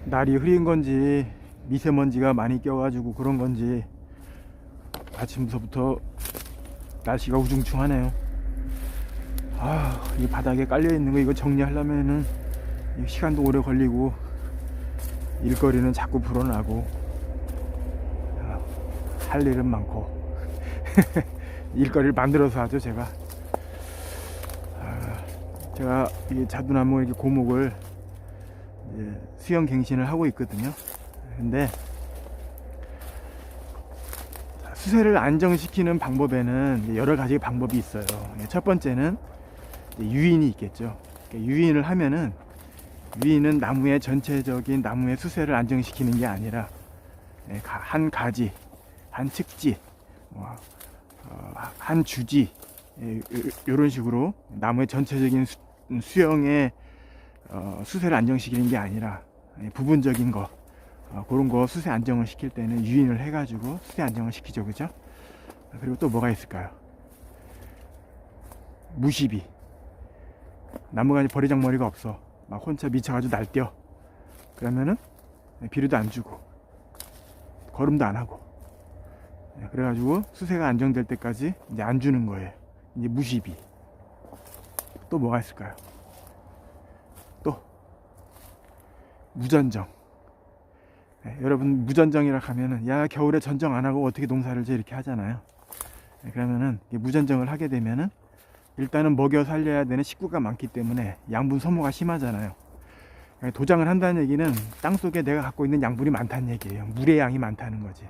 날이 흐린 건지 미세먼지가 많이 껴가지고 그런 건지 아침부터 날씨가 우중충하네요. 이 바닥에 깔려 있는 거 이거 정리하려면은 시간도 오래 걸리고 일거리는 자꾸 불어나고 할 일은 많고 일거리를 만들어서 하죠. 제가 이 자두나무 이렇게 고목을 수영 갱신을 하고 있거든요. 근데 수세를 안정시키는 방법에는 여러 가지 방법이 있어요. 첫 번째는 유인이 있겠죠. 유인을 하면은, 유인은 나무의 전체적인 나무의 수세를 안정시키는 게 아니라 한 가지, 한 측지, 한 주지, 이런 식으로 나무의 전체적인 수영의 수세를 안정시키는 게 아니라 부분적인 거, 그런 거 수세 안정을 시킬 때는 유인을 해가지고 수세 안정을 시키죠. 그죠? 그리고 또 뭐가 있을까요? 무시비. 나무가 버리장머리가 없어. 막 혼자 미쳐가지고 날뛰어. 그러면은 비료도 안 주고 거름도 안 하고, 그래가지고 수세가 안정될 때까지 이제 안 주는 거예요. 이제 무시비. 또 뭐가 있을까요? 또 무전정. 여러분 무전정이라 하면은 야 겨울에 전정 안 하고 어떻게 농사를 지 이렇게 하잖아요. 그러면은 무전정을 하게 되면은 일단은 먹여 살려야 되는 식구가 많기 때문에 양분 소모가 심하잖아요. 도장을 한다는 얘기는 땅속에 내가 갖고 있는 양분이 많다는 얘기예요. 물의 양이 많다는 거지.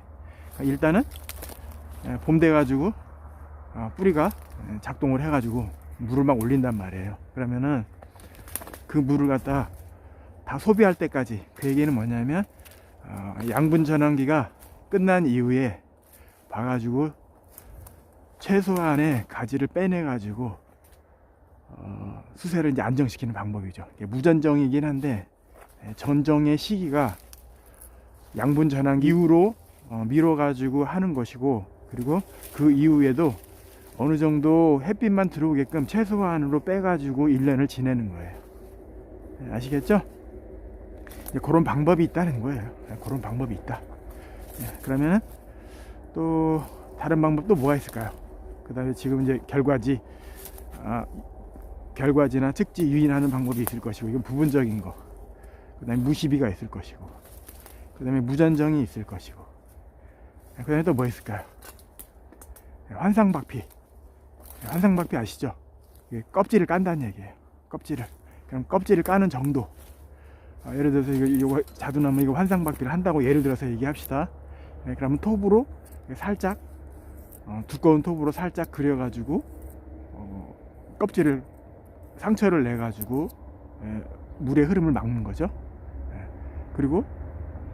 일단은 봄 돼 가지고 뿌리가 작동을 해 가지고 물을 막 올린단 말이에요. 그러면은 그 물을 갖다 다 소비할 때까지, 그 얘기는 뭐냐면 양분 전환기가 끝난 이후에 봐가지고 최소한의 가지를 빼내 가지고 수세를 이제 안정시키는 방법이죠. 무전정이긴 한데 전정의 시기가 양분 전환기 이후로 미뤄 가지고 하는 것이고, 그리고 그 이후에도 어느 정도 햇빛만 들어오게끔 최소한으로 빼 가지고 1년을 지내는 거예요. 아시겠죠? 그런 방법이 있다는 거예요. 그런 방법이 있다. 그러면은 또 다른 방법도 뭐가 있을까요? 그 다음에 지금 이제 결과지나 측지 유인하는 방법이 있을 것이고, 이건 부분적인 거. 그 다음에 무시비가 있을 것이고, 그 다음에 무전정이 있을 것이고, 그 다음에 또 뭐 있을까요? 환상박피. 환상박피 아시죠? 껍질을 깐다는 얘기예요. 껍질을. 그럼 껍질을 까는 정도. 예를 들어서 이거 자두나무 이거 환상박피를 한다고 예를 들어서 얘기합시다. 그러면 톱으로 살짝 두꺼운 톱으로 살짝 그려가지고 껍질을 상처를 내가지고 물의 흐름을 막는 거죠. 그리고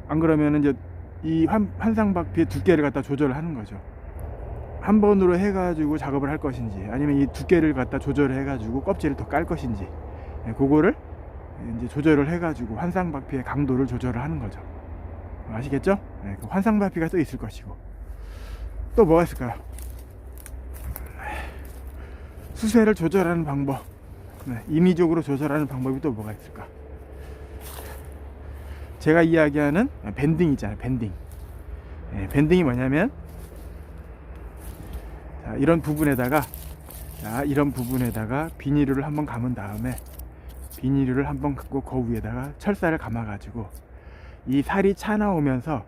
안 그러면 이제 이 환상박피의 두께를 갖다 조절을 하는 거죠. 한 번으로 해가지고 작업을 할 것인지, 아니면 이 두께를 갖다 조절을 해가지고 껍질을 더 깔 것인지, 그거를 이제 조절을 해가지고 환상박피의 강도를 조절을 하는 거죠. 아시겠죠? 그 환상박피가 또 있을 것이고, 또 뭐가 있을까요? 수세를 조절하는 방법, 임의적으로 조절하는 방법이 또 뭐가 있을까? 제가 이야기하는 밴딩 있잖아요. 밴딩. 밴딩이 뭐냐면, 이런 부분에다가 비닐을 한번 감은 다음에, 비닐을 한번 감고 그 위에다가 철사를 감아 가지고 이 살이 차 나오면서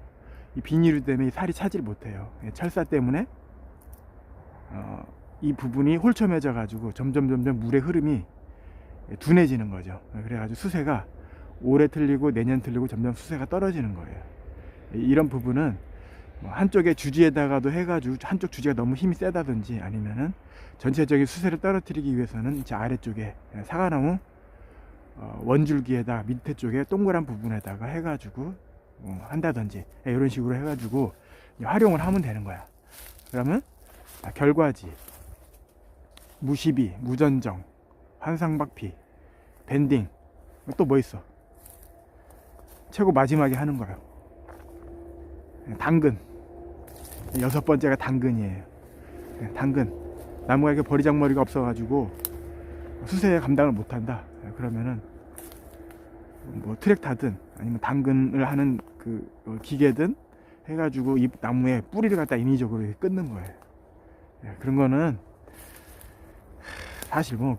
이 비닐 때문에 이 살이 차질 못해요. 철사 때문에 이 부분이 홀쳐매져 가지고 점점 물의 흐름이 둔해지는 거죠. 그래가지고 수세가 올해 틀리고 내년 틀리고 점점 수세가 떨어지는 거예요. 이런 부분은 한쪽에 주지에다가도 해가지고 한쪽 주지가 너무 힘이 세다든지, 아니면은 전체적인 수세를 떨어뜨리기 위해서는 이제 아래쪽에 사과나무 원줄기에다 밑에 쪽에 동그란 부분에다가 해가지고 한다든지, 이런 식으로 해가지고 활용을 하면 되는 거야. 그러면 결과지, 무시비, 무전정, 환상박피, 밴딩, 또 뭐 있어? 최고 마지막에 하는 거예요. 당근. 6번째가 당근이에요. 당근. 나무가 이렇게 버리장머리가 없어가지고 수세 감당을 못한다. 그러면은 뭐 트랙타든 아니면 당근을 하는 그 기계든 해가지고 이 나무에 뿌리를 갖다 인위적으로 이렇게 끊는 거예요. 그런 거는 사실 뭐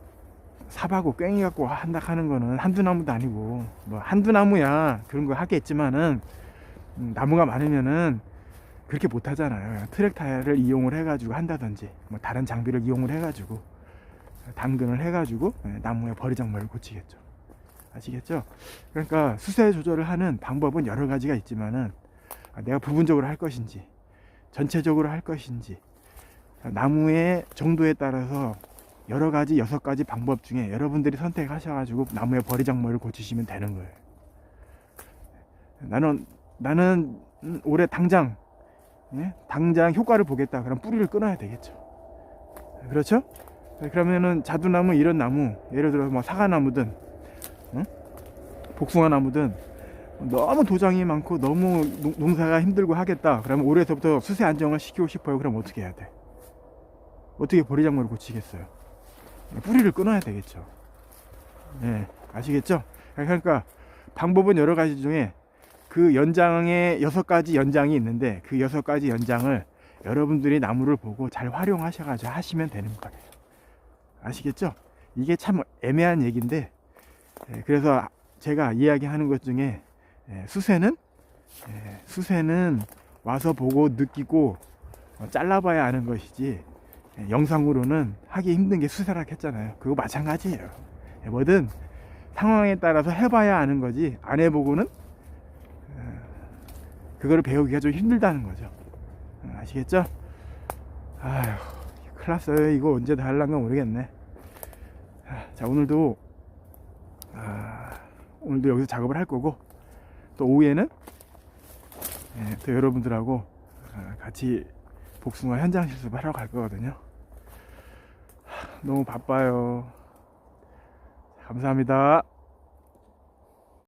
삽하고 꽹이 갖고 한다 하는 거는 한두 나무도 아니고, 뭐 한두 나무야 그런 거 하겠지만은 나무가 많으면은 그렇게 못 하잖아요. 트랙타를 이용을 해가지고 한다든지 뭐 다른 장비를 이용을 해가지고 당근을 해가지고 나무의 버리장머리를 고치겠죠. 아시겠죠? 그러니까 수세 조절을 하는 방법은 여러 가지가 있지만은 내가 부분적으로 할 것인지 전체적으로 할 것인지 나무의 정도에 따라서 여러 가지 6가지 방법 중에 여러분들이 선택하셔가지고 나무의 버리장머리를 고치시면 되는 거예요. 나는 올해 당장 효과를 보겠다. 그럼 뿌리를 끊어야 되겠죠. 그렇죠? 그러면은 자두나무 이런 나무, 예를 들어서 뭐 사과나무든 복숭아나무든 너무 도장이 많고 너무 농사가 힘들고 하겠다. 그러면 올해서부터 수세 안정을 시키고 싶어요. 그럼 어떻게 해야 돼? 어떻게 버리작물을 고치겠어요? 뿌리를 끊어야 되겠죠. 네, 아시겠죠? 그러니까 방법은 여러 가지 중에 그 연장에 6가지 연장이 있는데 그 6가지 연장을 여러분들이 나무를 보고 잘 활용하셔가지고 하시면 되는 거예요. 아시겠죠? 이게 참 애매한 얘기인데, 그래서 제가 이야기하는 것 중에 수세는 와서 보고 느끼고 잘라봐야 아는 것이지, 영상으로는 하기 힘든 게 수세라 했잖아요. 그거 마찬가지예요. 뭐든 상황에 따라서 해봐야 아는 거지, 안 해보고는 그거를 배우기가 좀 힘들다는 거죠. 아시겠죠? 아휴, 큰일 났어요. 이거 언제 다 할란가 모르겠네. 자, 오늘도 여기서 작업을 할 거고, 또 오후에는 또 여러분들하고 같이 복숭아 현장 실습을 하러 갈 거거든요. 너무 바빠요. 감사합니다.